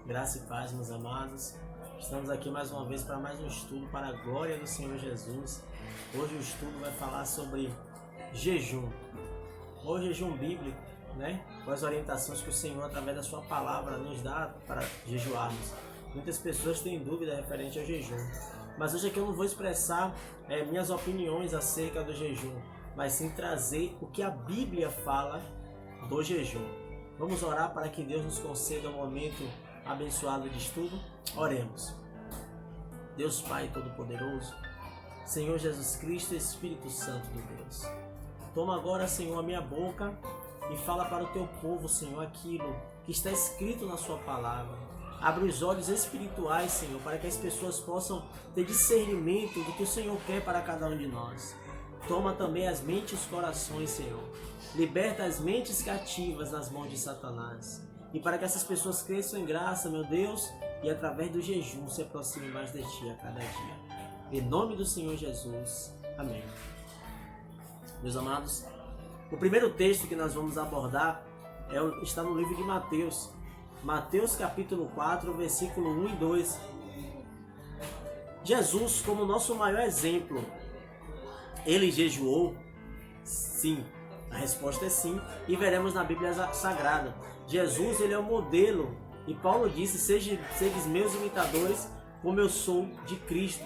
Graça e paz, meus amados. Estamos aqui mais uma vez para mais um estudo para a glória do Senhor Jesus. Hoje o estudo vai falar sobre jejum. O jejum bíblico, com as orientações que o Senhor, através da sua palavra, nos dá para jejuarmos. Muitas pessoas têm dúvida referente ao jejum. Mas hoje aqui eu não vou expressar minhas opiniões acerca do jejum, mas sim trazer o que a Bíblia fala do jejum. Vamos orar para que Deus nos conceda um momento abençoado de estudo. Oremos. Deus Pai Todo-Poderoso, Senhor Jesus Cristo, Espírito Santo de Deus. Toma agora, Senhor, a minha boca e fala para o teu povo, Senhor, aquilo que está escrito na sua palavra. Abre os olhos espirituais, Senhor, para que as pessoas possam ter discernimento do que o Senhor quer para cada um de nós. Toma também as mentes e os corações, Senhor. Liberta as mentes cativas nas mãos de Satanás. E para que essas pessoas cresçam em graça, meu Deus, e através do jejum se aproximem mais de Ti a cada dia. Em nome do Senhor Jesus. Amém. Meus amados, o primeiro texto que nós vamos abordar está no livro de Mateus. Mateus capítulo 4, versículo 1 e 2. Jesus, como nosso maior exemplo, ele jejuou? Sim. A resposta é sim. E veremos na Bíblia Sagrada. Jesus, ele é o modelo. E Paulo disse, sejam meus imitadores, como eu sou de Cristo.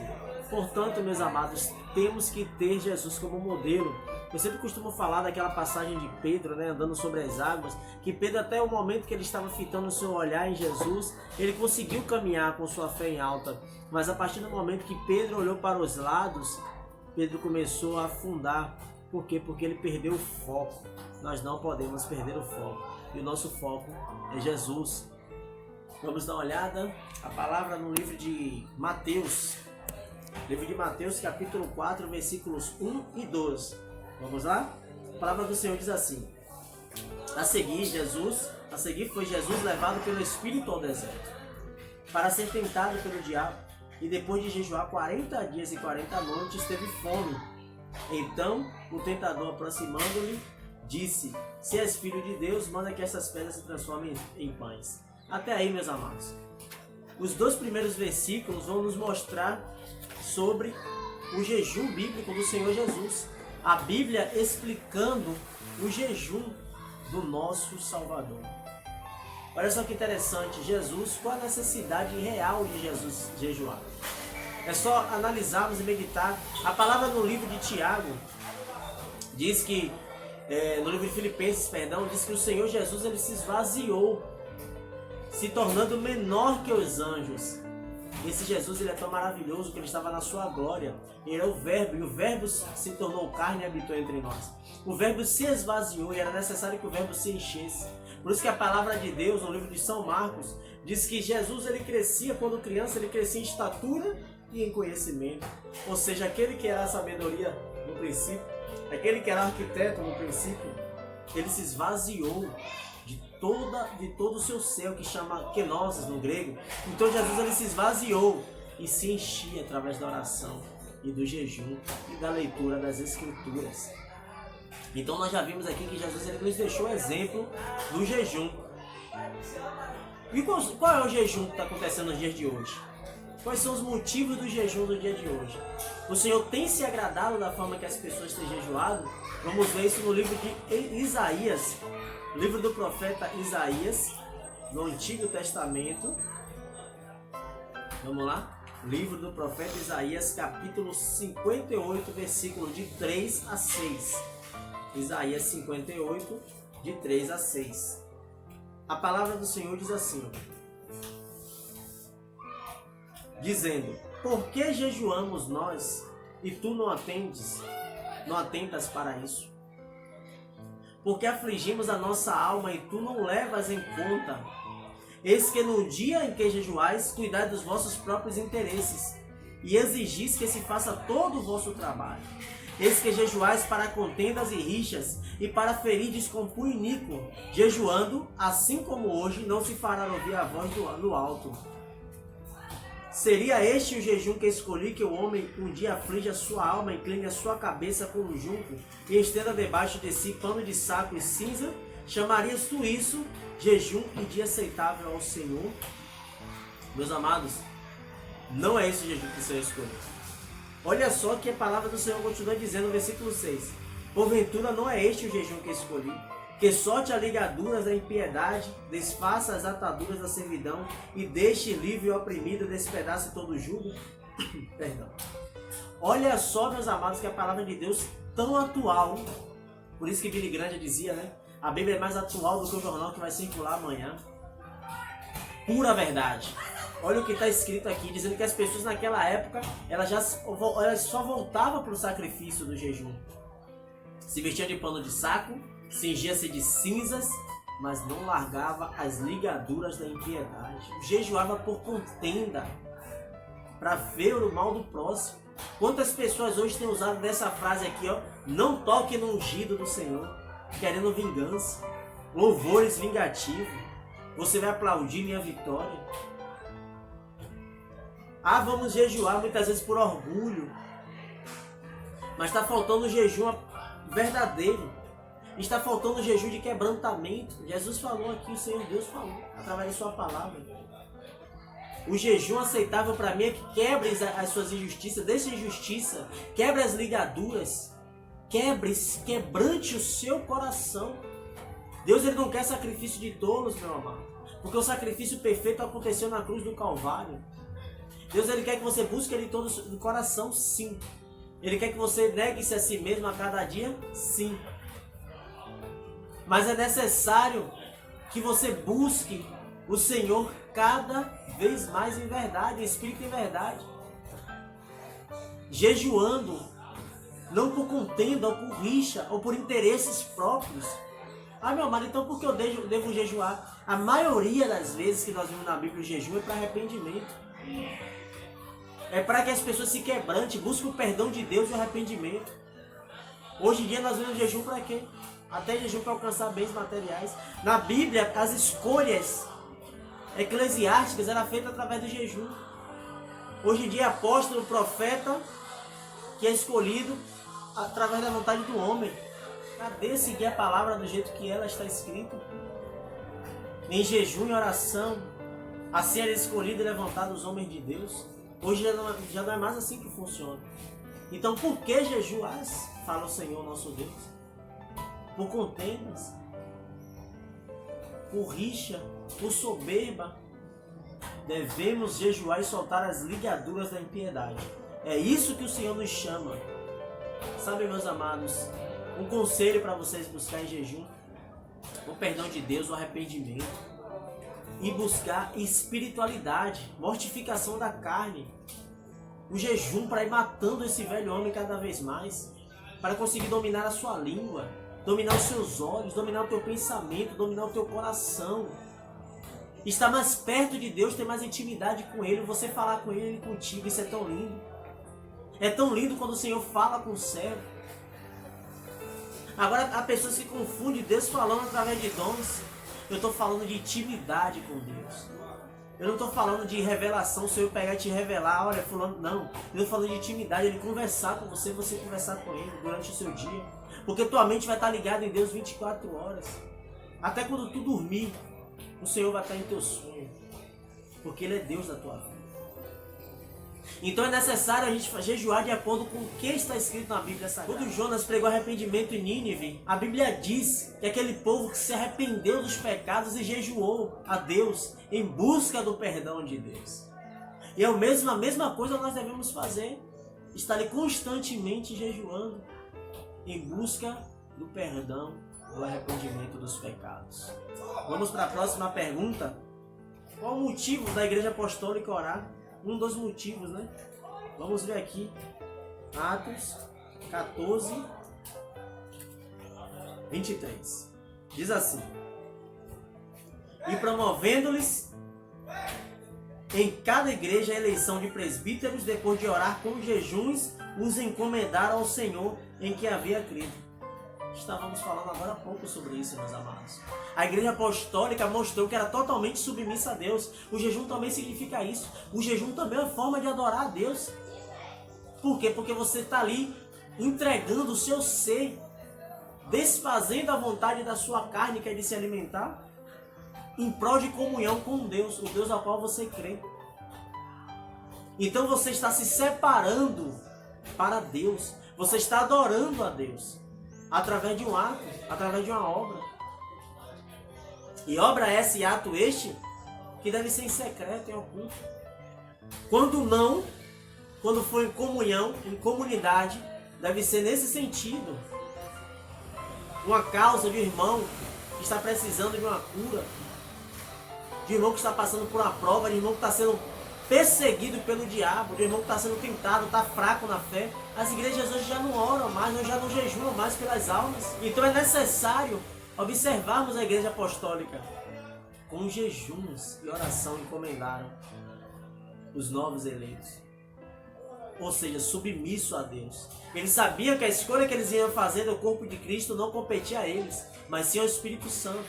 Portanto, meus amados, temos que ter Jesus como modelo. Eu sempre costumo falar daquela passagem de Pedro, andando sobre as águas, que Pedro, até o momento que ele estava fitando o seu olhar em Jesus, ele conseguiu caminhar com sua fé em alta. Mas a partir do momento que Pedro olhou para os lados, Pedro começou a afundar. Por quê? Porque ele perdeu o foco. Nós não podemos perder o foco. E o nosso foco é Jesus. Vamos dar uma olhada a palavra no livro de Mateus. Livro de Mateus, capítulo 4, versículos 1 e 12. Vamos lá? A palavra do Senhor diz assim: A seguir foi Jesus levado pelo Espírito ao deserto, para ser tentado pelo diabo, e depois de jejuar 40 dias e 40 noites, teve fome. Então, o tentador, aproximando-lhe, disse: Se és filho de Deus, manda que essas pedras se transformem em pães. Até aí, meus amados. Os dois primeiros versículos vão nos mostrar sobre o jejum bíblico do Senhor Jesus. A Bíblia explicando o jejum do nosso Salvador. Olha só que interessante, Jesus, qual a necessidade real de Jesus jejuar? É só analisarmos e meditar. A palavra no livro de Tiago diz que, no livro de Filipenses, diz que o Senhor Jesus ele se esvaziou, se tornando menor que os anjos. Esse Jesus ele é tão maravilhoso que ele estava na sua glória. Ele é o Verbo, e o Verbo se tornou carne e habitou entre nós. O Verbo se esvaziou e era necessário que o Verbo se enchesse. Por isso que a palavra de Deus, no livro de São Marcos, diz que Jesus ele crescia, quando criança, ele crescia em estatura e em conhecimento. Ou seja, aquele que era a sabedoria no princípio, aquele que era arquiteto no princípio, ele se esvaziou de todo o seu ser, que chama kenosis no grego. Então Jesus ele se esvaziou e se enchia através da oração e do jejum e da leitura das Escrituras. Então nós já vimos aqui que Jesus ele nos deixou exemplo do jejum. E qual é o jejum que está acontecendo nos dias de hoje? Quais são os motivos do jejum do dia de hoje? O Senhor tem se agradado da forma que as pessoas têm jejuado? Vamos ver isso no livro de Isaías, livro do profeta Isaías, no Antigo Testamento. Vamos lá? Livro do profeta Isaías, capítulo 58, versículo de 3 a 6. Isaías 58, de 3 a 6. A palavra do Senhor diz assim, dizendo: Por que jejuamos nós e tu não atentas para isso? Porque afligimos a nossa alma e tu não levas em conta. Eis que no dia em que jejuais, cuidai dos vossos próprios interesses e exigis que se faça todo o vosso trabalho. Eis que jejuais para contendas e rixas e para ferides com punho iníquo. Jejuando, assim como hoje, não se fará ouvir a voz do alto. Seria este o jejum que escolhi, que o homem um dia aflige a sua alma, incline a sua cabeça como junco e estenda debaixo de si pano de saco e cinza? Chamarias tu isso jejum e dia aceitável ao Senhor? Meus amados, não é esse o jejum que o Senhor escolheu. Olha só que a palavra do Senhor continua dizendo no versículo 6. Porventura não é este o jejum que escolhi, que solte as ligaduras da impiedade, desfaça as ataduras da servidão e deixe livre o oprimido, despedace todo o jugo. Perdão. Olha só, meus amados, que a palavra de Deus tão atual. Por isso que Billy Graham dizia, né? A Bíblia é mais atual do que o jornal que vai circular amanhã. Pura verdade. Olha o que está escrito aqui, dizendo que as pessoas naquela época, elas só voltavam para o sacrifício do jejum. Se vestiam de pano de saco, cingia-se de cinzas, mas não largava as ligaduras da impiedade. Jejuava por contenda, para ver o mal do próximo. Quantas pessoas hoje têm usado dessa frase aqui, ó, não toque no ungido do Senhor, querendo vingança, louvores vingativos. Você vai aplaudir minha vitória. Ah, vamos jejuar muitas vezes por orgulho. Mas está faltando o jejum verdadeiro. Está faltando o jejum de quebrantamento. Jesus falou aqui, o Senhor Deus falou, através de sua palavra. O jejum aceitável para mim é que quebre as suas injustiças, deixe a injustiça, quebre as ligaduras, quebrante o seu coração. Deus ele não quer sacrifício de tolos, meu amado, porque o sacrifício perfeito aconteceu na cruz do Calvário. Deus ele quer que você busque ele todo do coração, sim. Ele quer que você negue-se a si mesmo a cada dia, sim. Mas é necessário que você busque o Senhor cada vez mais em verdade, em espírito e em verdade. Jejuando, não por contenda, ou por rixa, ou por interesses próprios. Ah, meu amado, então por que eu devo jejuar? A maioria das vezes que nós vemos na Bíblia o jejum é para arrependimento. É para que as pessoas se quebrantem, busquem o perdão de Deus e o arrependimento. Hoje em dia nós vemos jejum para quê? Até jejum para alcançar bens materiais. Na Bíblia, as escolhas eclesiásticas eram feitas através do jejum. Hoje em dia, apóstolo, profeta, que é escolhido através da vontade do homem. Cadê seguir a palavra do jeito que ela está escrita? Em jejum e oração, assim era escolhido e levantado os homens de Deus. Hoje já não é mais assim que funciona. Então por que jejuás? Fala o Senhor nosso Deus. Por contendas, por rixa, por soberba. Devemos jejuar e soltar as ligaduras da impiedade. É isso que o Senhor nos chama. Sabe, meus amados, um conselho para vocês buscar em jejum: o perdão de Deus, o arrependimento. E buscar espiritualidade, mortificação da carne. O jejum para ir matando esse velho homem cada vez mais. Para conseguir dominar a sua língua, dominar os seus olhos, dominar o teu pensamento, dominar o teu coração. Estar mais perto de Deus, ter mais intimidade com Ele, você falar com Ele contigo, isso é tão lindo. É tão lindo quando o Senhor fala com o servo. Agora há pessoas que confundem Deus falando através de dons. Eu estou falando de intimidade com Deus. Eu não estou falando de revelação, o Senhor pegar e te revelar, olha, fulano, não. Eu estou falando de intimidade, Ele conversar com você, você conversar com Ele durante o seu dia. Porque tua mente vai estar ligada em Deus 24 horas. Até quando tu dormir, o Senhor vai estar em teu sonho. Porque Ele é Deus da tua vida. Então é necessário a gente jejuar de acordo com o que está escrito na Bíblia Sagrada. Quando Jonas pregou arrependimento em Nínive, a Bíblia diz que aquele povo que se arrependeu dos pecados e jejuou a Deus em busca do perdão de Deus. E é a mesma coisa nós devemos fazer. Estar ali constantemente jejuando em busca do perdão, do arrependimento dos pecados. Vamos para a próxima pergunta. Qual o motivo da Igreja Apostólica orar? Um dos motivos, né? Vamos ver aqui. Atos 14, 23. Diz assim: e promovendo-lhes em cada igreja a eleição de presbíteros, depois de orar com jejuns, os encomendaram ao Senhor em que havia crido. Estávamos falando agora há pouco sobre isso, meus amados. A Igreja Apostólica mostrou que era totalmente submissa a Deus. O jejum também significa isso. O jejum também é uma forma de adorar a Deus. Por quê? Porque você está ali entregando o seu ser, desfazendo a vontade da sua carne, que é de se alimentar, em prol de comunhão com Deus, o Deus ao qual você crê. Então você está se separando para Deus. Você está adorando a Deus através de um ato, através de uma obra. E obra essa e ato este que deve ser em secreto, em oculto. Quando for em comunhão, em comunidade, deve ser nesse sentido. Uma causa de um irmão que está precisando de uma cura, de um irmão que está passando por uma prova, de um irmão que está sendo perseguido pelo diabo, de um irmão que está sendo tentado, está fraco na fé. As igrejas hoje já não oram mais, já não jejuam mais pelas almas. Então é necessário observarmos a igreja apostólica. Com jejuns e oração encomendaram os novos eleitos. Ou seja, submisso a Deus. Eles sabiam que a escolha que eles iam fazer do corpo de Cristo não competia a eles, mas sim ao Espírito Santo.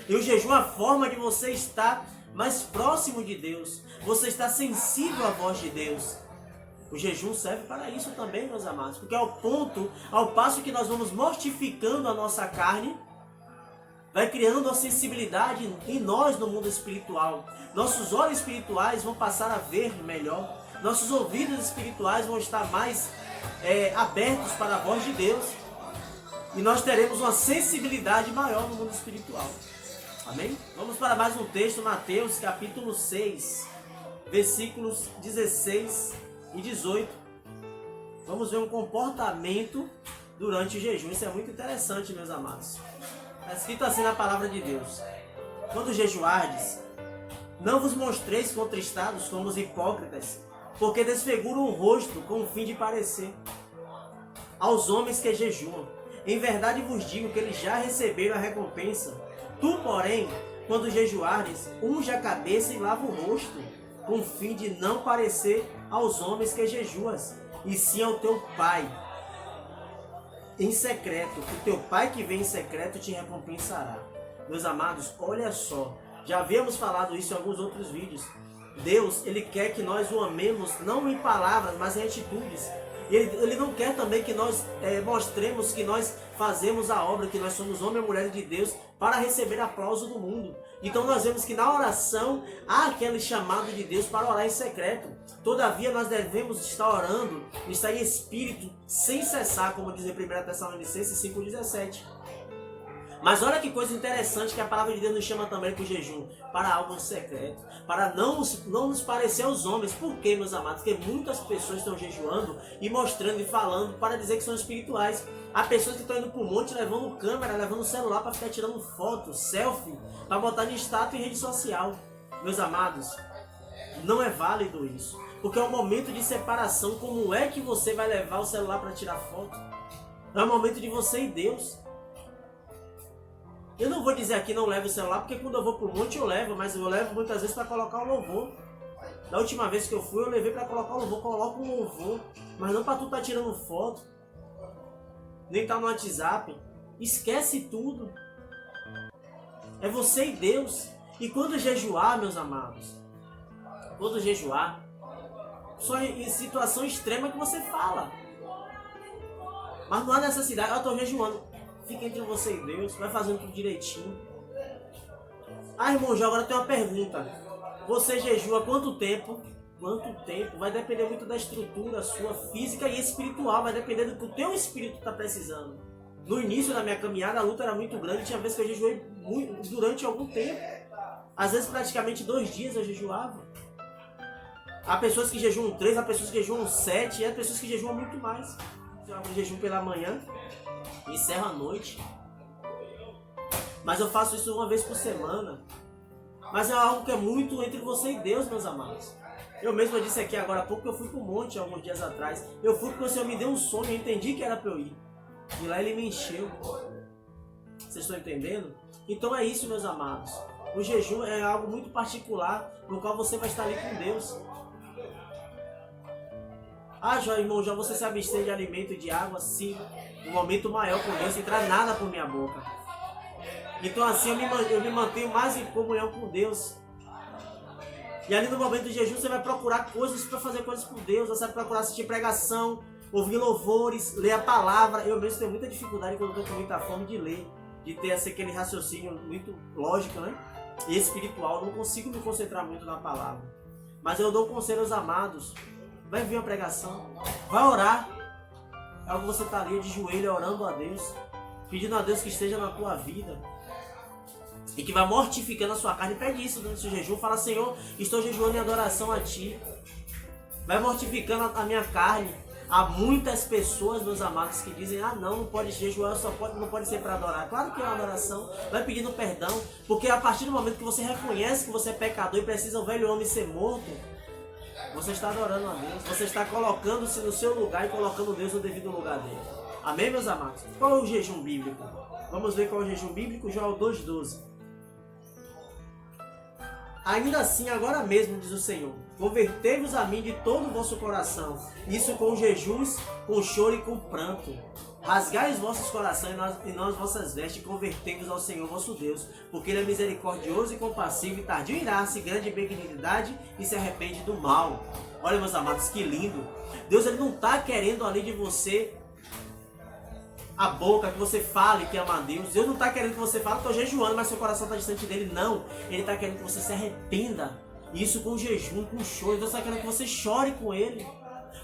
E o jejum é a forma de você estar mais próximo de Deus. Você está sensível à voz de Deus. O jejum serve para isso também, meus amados. Porque ao passo que nós vamos mortificando a nossa carne, vai criando uma sensibilidade em nós no mundo espiritual. Nossos olhos espirituais vão passar a ver melhor. Nossos ouvidos espirituais vão estar mais abertos para a voz de Deus. E nós teremos uma sensibilidade maior no mundo espiritual. Amém? Vamos para mais um texto, Mateus capítulo 6, versículos 16 e 18. Vamos ver um comportamento durante o jejum. Isso é muito interessante, meus amados. Está escrito assim na palavra de Deus: quando jejuardes, não vos mostreis contristados como os hipócritas, porque desfiguram o rosto com o fim de parecer aos homens que jejuam. Em verdade vos digo que eles já receberam a recompensa. Tu, porém, quando jejuares, unge a cabeça e lava o rosto, com o fim de não parecer aos homens que jejuas, e sim ao teu Pai em secreto. O teu Pai que vem em secreto te recompensará. Meus amados, olha só, já havíamos falado isso em alguns outros vídeos. Deus, Ele quer que nós o amemos não em palavras, mas em atitudes. Ele não quer também que nós mostremos que nós fazemos a obra, que nós somos homens e mulheres de Deus para receber aplauso do mundo. Então nós vemos que na oração há aquele chamado de Deus para orar em secreto. Todavia nós devemos estar orando, estar em espírito, sem cessar, como diz em 1 Tessalonicenses 5,17. Mas olha que coisa interessante que a palavra de Deus nos chama também para o jejum, para algo secreto, para não nos parecer aos homens. Por quê, meus amados? Porque muitas pessoas estão jejuando e mostrando e falando para dizer que são espirituais. Há pessoas que estão indo para o monte levando câmera, levando celular para ficar tirando foto, selfie, para botar em status em rede social. Meus amados, não é válido isso, porque é um momento de separação. Como é que você vai levar o celular para tirar foto? É um momento de você e Deus. Eu não vou dizer aqui não leve o celular, porque quando eu vou pro monte eu levo, mas eu levo muitas vezes para colocar o louvor. Da última vez que eu fui, eu levei para colocar o louvor. Coloca o louvor, mas não para tu estar tirando foto, nem tá no WhatsApp. Esquece tudo. É você e Deus. E quando jejuar, meus amados, quando jejuar, só em situação extrema que você fala. Mas não há necessidade. Eu estou jejuando. Fica entre você e Deus, vai fazendo tudo direitinho. Ah, irmão, já agora tem uma pergunta. Você jejua quanto tempo? Quanto tempo? Vai depender muito da estrutura sua, física e espiritual. Vai depender do que o teu espírito está precisando. No início da minha caminhada, a luta era muito grande. Tinha vezes que eu jejuei durante algum tempo. Às vezes, praticamente 2 dias eu jejuava. Há pessoas que jejuam 3, há pessoas que jejuam 7, e há pessoas que jejuam muito mais. Eu abro jejum pela manhã, encerro à noite. Mas eu faço isso uma vez por semana. Mas é algo que é muito entre você e Deus, meus amados. Eu mesmo disse aqui agora há pouco que eu fui para o monte alguns dias atrás. Eu fui porque o Senhor me deu um sonho, eu entendi que era para eu ir. E lá Ele me encheu. Vocês estão entendendo? Então é isso, meus amados. O jejum é algo muito particular, no qual você vai estar ali com Deus. Ah, já, irmão, já você se abstém de alimento e de água? Sim. Um momento maior com Deus, sem entrar nada por minha boca. Então assim eu me mantenho mais em comunhão com Deus. E ali no momento do jejum você vai procurar coisas para fazer coisas por Deus. Você vai procurar assistir pregação, ouvir louvores, ler a palavra. Eu mesmo tenho muita dificuldade quando estou com muita fome de ler, de ter aquele raciocínio muito lógico, né? E espiritual. Eu não consigo me concentrar muito na palavra. Mas eu dou conselho aos amados vai ver a pregação, vai orar. É algo que você está ali de joelho orando a Deus, pedindo a Deus que esteja na tua vida e que vai mortificando a sua carne. Pede isso durante o jejum, fala: Senhor, estou jejuando em adoração a Ti. Vai mortificando a minha carne. Há muitas pessoas, meus amados, que dizem: ah, não pode jejuar, não pode ser para adorar. Claro que é uma adoração. Vai pedindo perdão, porque a partir do momento que você reconhece que você é pecador e precisa o velho homem ser morto, você está adorando a Deus. Você está colocando-se no seu lugar e colocando Deus no devido lugar dele. Amém, meus amados? Qual é o jejum bíblico? Vamos ver qual é o jejum bíblico. Joel 2,12. Ainda assim, agora mesmo, diz o Senhor, convertei-vos a mim de todo o vosso coração, isso com jejuns, com choro e com pranto. Rasgai os vossos corações e não as vossas vestes, e convertei-vos ao Senhor vosso Deus, porque Ele é misericordioso e compassivo, e tardio em irar-se, grande em benignidade, e se arrepende do mal. Olha, meus amados, que lindo! Deus, Ele não está querendo ali de você a boca, que você fale que ama a Deus. Deus não está querendo que você fale: estou jejuando, mas seu coração está distante dele. Não, Ele está querendo que você se arrependa. Isso com jejum, com choro. Deus está querendo que você chore com Ele,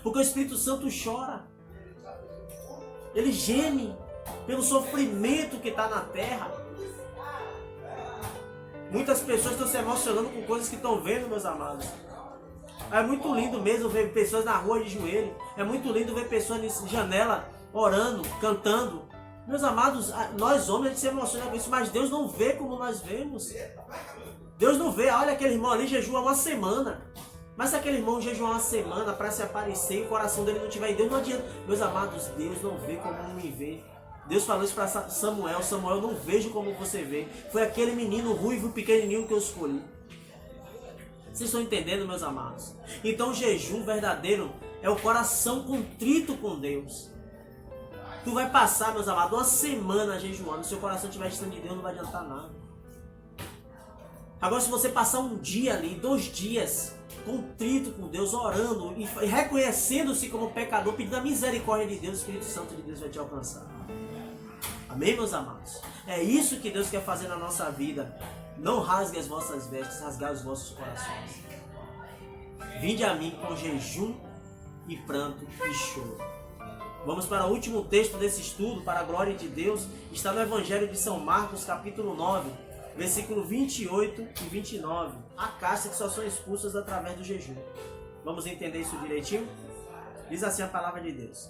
porque o Espírito Santo chora. Ele geme pelo sofrimento que está na terra. Muitas pessoas estão se emocionando com coisas que estão vendo, meus amados. É muito lindo mesmo ver pessoas na rua de joelho. É muito lindo ver pessoas em janela orando, cantando. Meus amados, nós homens, a gente se emociona com isso, mas Deus não vê como nós vemos. Deus não vê. Olha, aquele irmão ali jejua uma semana. Mas se aquele irmão jejuar uma semana para se aparecer e o coração dele não estiver em Deus, não adianta. Meus amados, Deus não vê como me vê. Deus falou isso para Samuel: Samuel, não vejo como você vê. Foi aquele menino ruivo, pequenininho que eu escolhi. Vocês estão entendendo, meus amados? Então o jejum verdadeiro é o coração contrito com Deus. Tu vai passar, meus amados, uma semana jejuando. Se seu coração estiver distante de Deus, não vai adiantar nada. Agora, se você passar um dia ali, 2 dias, contrito com Deus, orando e reconhecendo-se como pecador, pedindo a misericórdia de Deus, o Espírito Santo de Deus vai te alcançar. Amém, meus amados? É isso que Deus quer fazer na nossa vida. Não rasgue as vossas vestes, rasgai os vossos corações. Vinde a mim com jejum e pranto e choro. Vamos para o último texto desse estudo, para a glória de Deus. Está no Evangelho de São Marcos, capítulo 9, versículo 28 e 29. Há castas que só são expulsas através do jejum. Vamos entender isso direitinho? Diz assim a palavra de Deus: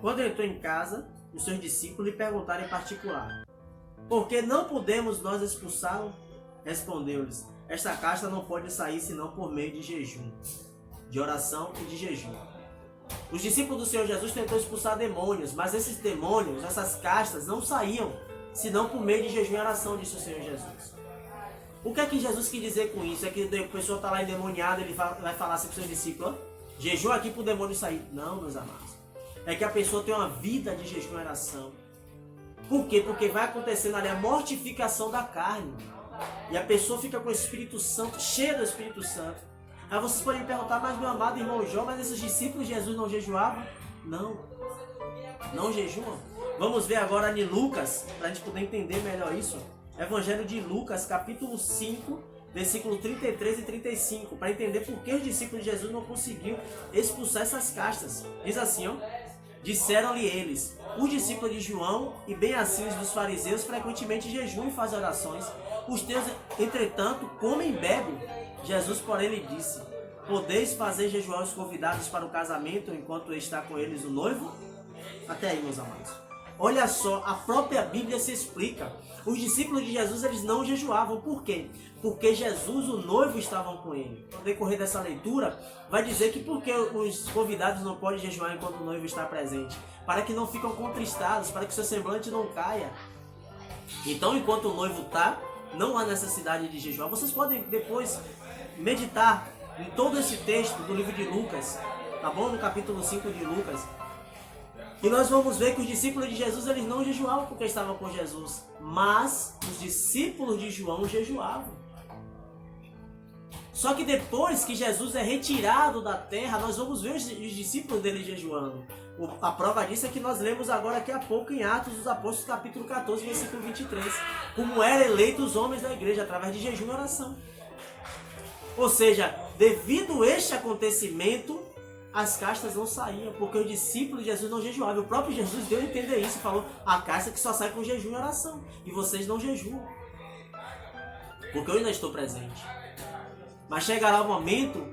quando ele entrou em casa, os seus discípulos lhe perguntaram em particular: por que não podemos nós expulsá-lo? Respondeu-lhes: esta casta não pode sair senão por meio de jejum, de oração e de jejum. Os discípulos do Senhor Jesus tentou expulsar demônios, mas esses demônios, essas castas, não saíam senão por meio de jejum e oração, disse o Senhor Jesus. O que é que Jesus quis dizer com isso? É que a pessoa está lá endemoniada, ele vai falar assim para os seus discípulos: jejum aqui para o demônio sair. Não, meus amados. É que a pessoa tem uma vida de jejum e oração. Por quê? Porque vai acontecendo ali a mortificação da carne. E a pessoa fica com o Espírito Santo, cheia do Espírito Santo. Aí vocês podem me perguntar: mas meu amado irmão João, mas esses discípulos de Jesus não jejuavam? Não. Não jejuam. Vamos ver agora em Lucas, para a gente poder entender melhor isso. Evangelho de Lucas, capítulo 5, versículo 33 e 35. Para entender por que os discípulos de Jesus não conseguiam expulsar essas castas. Diz assim, ó: disseram-lhe eles: os discípulos de João e bem assim os dos fariseus frequentemente jejuam e fazem orações. Os teus, entretanto, comem e bebem. Jesus, porém, lhe disse: podeis fazer jejuar os convidados para o casamento enquanto está com eles o noivo? Até aí, meus amados. Olha só, a própria Bíblia se explica. Os discípulos de Jesus, eles não jejuavam. Por quê? Porque Jesus, o noivo, estavam com ele. No decorrer dessa leitura, vai dizer que porque os convidados não podem jejuar enquanto o noivo está presente? Para que não ficam contristados, para que seu semblante não caia. Então, enquanto o noivo está, não há necessidade de jejuar. Vocês podem depois meditar em todo esse texto do livro de Lucas, tá bom? No capítulo 5 de Lucas. E nós vamos ver que os discípulos de Jesus, eles não jejuavam porque estavam com Jesus, mas os discípulos de João jejuavam. Só que depois que Jesus é retirado da terra, nós vamos ver os discípulos dele jejuando. A prova disso é que nós lemos agora daqui a pouco em Atos dos Apóstolos, capítulo 14, versículo 23. Como eram eleitos os homens da igreja, através de jejum e oração. Ou seja, devido a este acontecimento, as castas não saíam, porque os discípulos de Jesus não jejuavam. O próprio Jesus deu a entender isso e falou: a casta que só sai com jejum e oração, e vocês não jejuam, porque eu ainda estou presente. Mas chegará o momento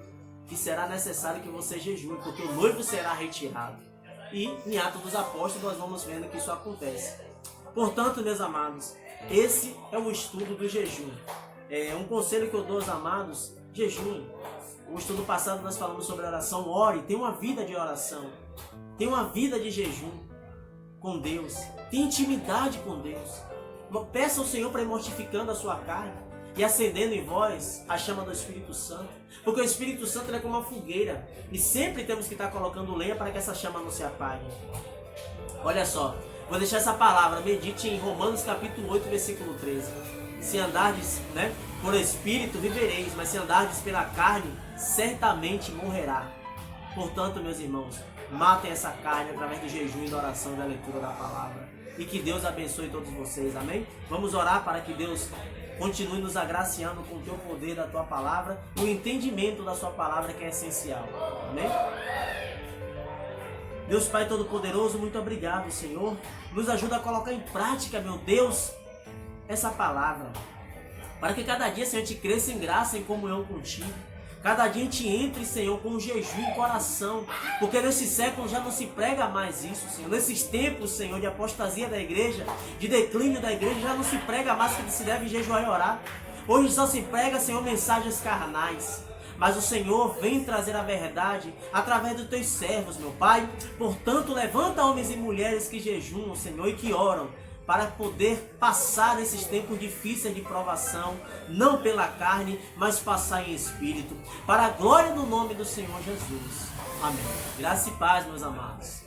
que será necessário que você jejue, porque o noivo será retirado. E em Atos dos Apóstolos nós vamos vendo que isso acontece. Portanto, meus amados, esse é o estudo do jejum. Um conselho que eu dou aos amados: jejuem. No estudo passado nós falamos sobre oração. Ore, tenha uma vida de oração, tenha uma vida de jejum com Deus, tenha intimidade com Deus. Peça ao Senhor para ir mortificando a sua carne e acendendo em vós a chama do Espírito Santo, porque o Espírito Santo é como uma fogueira e sempre temos que estar colocando lenha para que essa chama não se apague. Olha só, vou deixar essa palavra, medite em Romanos capítulo 8, versículo 13. Se andardes, por Espírito vivereis, mas se andardes pela carne, certamente morrerá. Portanto, meus irmãos, matem essa carne através do jejum e da oração e da leitura da palavra. E que Deus abençoe todos vocês, amém? Vamos orar para que Deus continue nos agraciando com o teu poder da tua palavra e o entendimento da sua palavra, que é essencial, amém? Deus Pai Todo-Poderoso, muito obrigado, Senhor. Nos ajuda a colocar em prática, meu Deus, essa palavra, para que cada dia, Senhor, a gente cresça em graça, em comunhão contigo. Cada dia a gente entre, Senhor, com jejum e coração, porque nesse século já não se prega mais isso, Senhor. Nesses tempos, Senhor, de apostasia da igreja, de declínio da igreja, já não se prega mais que se deve jejuar e orar. Hoje só se prega, Senhor, mensagens carnais. Mas o Senhor vem trazer a verdade através dos teus servos, meu Pai. Portanto, levanta homens e mulheres que jejuam, Senhor, e que oram, para poder passar esses tempos difíceis de provação, não pela carne, mas passar em espírito, para a glória do nome do Senhor Jesus. Amém. Graça e paz, meus amados.